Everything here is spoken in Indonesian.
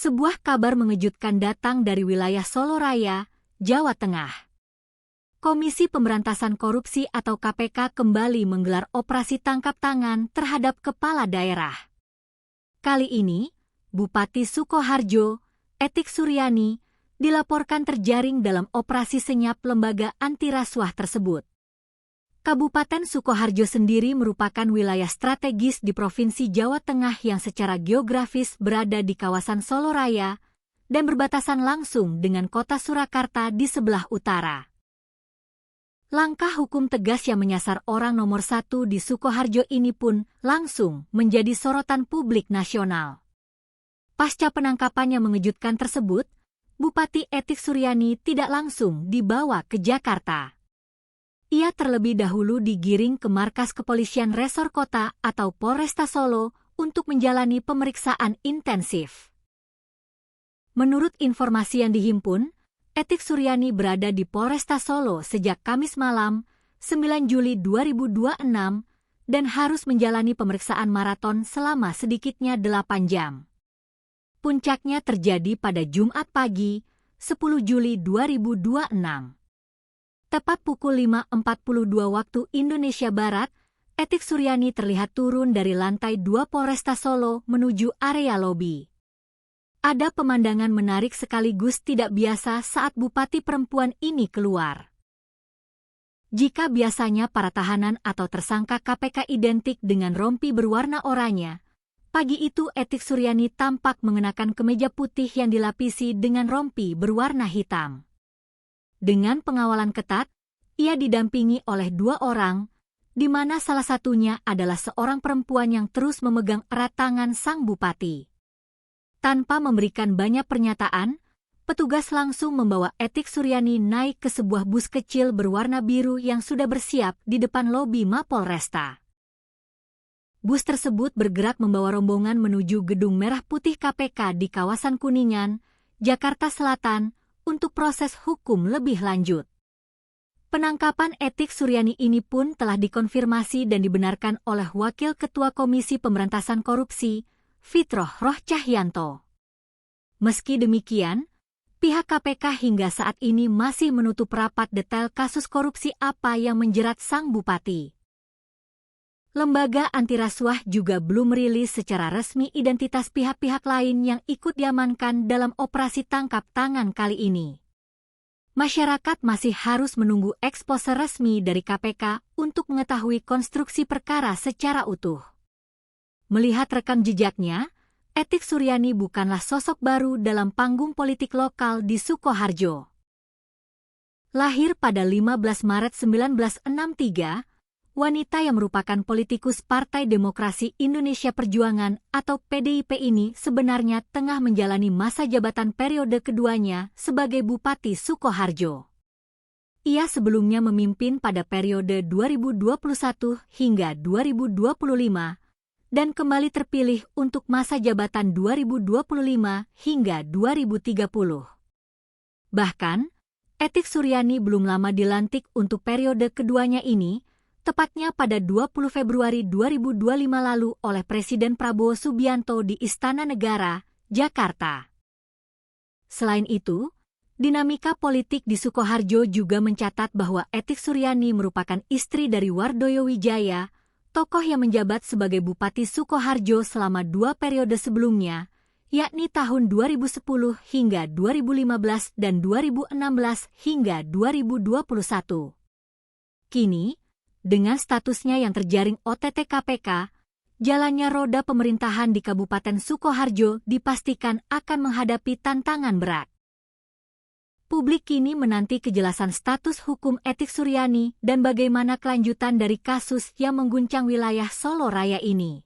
Sebuah kabar mengejutkan datang dari wilayah Solo Raya, Jawa Tengah. Komisi Pemberantasan Korupsi atau KPK kembali menggelar operasi tangkap tangan terhadap kepala daerah. Kali ini, Bupati Sukoharjo, Etik Suryani, dilaporkan terjaring dalam operasi senyap lembaga anti rasuah tersebut. Kabupaten Sukoharjo sendiri merupakan wilayah strategis di Provinsi Jawa Tengah yang secara geografis berada di kawasan Solo Raya dan berbatasan langsung dengan kota Surakarta di sebelah utara. Langkah hukum tegas yang menyasar orang nomor 1 di Sukoharjo ini pun langsung menjadi sorotan publik nasional. Pasca penangkapan yang mengejutkan tersebut, Bupati Etik Suryani tidak langsung dibawa ke Jakarta. Ia terlebih dahulu digiring ke markas kepolisian Resor Kota atau Polresta Solo untuk menjalani pemeriksaan intensif. Menurut informasi yang dihimpun, Etik Suryani berada di Polresta Solo sejak Kamis malam, 9 Juli 2026, dan harus menjalani pemeriksaan maraton selama sedikitnya 8 jam. Puncaknya terjadi pada Jumat pagi, 10 Juli 2026. Tepat pukul 5.42 waktu Indonesia Barat, Etik Suryani terlihat turun dari lantai 2 Polresta Solo menuju area lobi. Ada pemandangan menarik sekaligus tidak biasa saat bupati perempuan ini keluar. Jika biasanya para tahanan atau tersangka KPK identik dengan rompi berwarna oranye, pagi itu Etik Suryani tampak mengenakan kemeja putih yang dilapisi dengan rompi berwarna hitam. Dengan pengawalan ketat, ia didampingi oleh 2 orang, di mana salah satunya adalah seorang perempuan yang terus memegang erat tangan sang bupati. Tanpa memberikan banyak pernyataan, petugas langsung membawa Etik Suryani naik ke sebuah bus kecil berwarna biru yang sudah bersiap di depan lobi Mapolresta. Bus tersebut bergerak membawa rombongan menuju Gedung Merah Putih KPK di kawasan Kuningan, Jakarta Selatan, untuk proses hukum lebih lanjut. Penangkapan Etik Suryani ini pun telah dikonfirmasi dan dibenarkan oleh Wakil Ketua Komisi Pemberantasan Korupsi, Fitroh Roh Cahyanto. Meski demikian, pihak KPK hingga saat ini masih menutup rapat detail kasus korupsi apa yang menjerat sang bupati. Lembaga anti rasuah juga belum merilis secara resmi identitas pihak-pihak lain yang ikut diamankan dalam operasi tangkap tangan kali ini. Masyarakat masih harus menunggu ekspose resmi dari KPK untuk mengetahui konstruksi perkara secara utuh. Melihat rekam jejaknya, Etik Suryani bukanlah sosok baru dalam panggung politik lokal di Sukoharjo. Lahir pada 15 Maret 1963, wanita yang merupakan politikus Partai Demokrasi Indonesia Perjuangan atau PDIP ini sebenarnya tengah menjalani masa jabatan periode keduanya sebagai Bupati Sukoharjo. Ia sebelumnya memimpin pada periode 2021 hingga 2025 dan kembali terpilih untuk masa jabatan 2025 hingga 2030. Bahkan, Etik Suryani belum lama dilantik untuk periode keduanya ini, tepatnya pada 20 Februari 2025 lalu oleh Presiden Prabowo Subianto di Istana Negara, Jakarta. Selain itu, dinamika politik di Sukoharjo juga mencatat bahwa Etik Suryani merupakan istri dari Wardoyo Wijaya, tokoh yang menjabat sebagai Bupati Sukoharjo selama 2 periode sebelumnya, yakni tahun 2010 hingga 2015 dan 2016 hingga 2021. Kini, dengan statusnya yang terjaring OTT KPK, jalannya roda pemerintahan di Kabupaten Sukoharjo dipastikan akan menghadapi tantangan berat. Publik kini menanti kejelasan status hukum Etik Suryani dan bagaimana kelanjutan dari kasus yang mengguncang wilayah Solo Raya ini.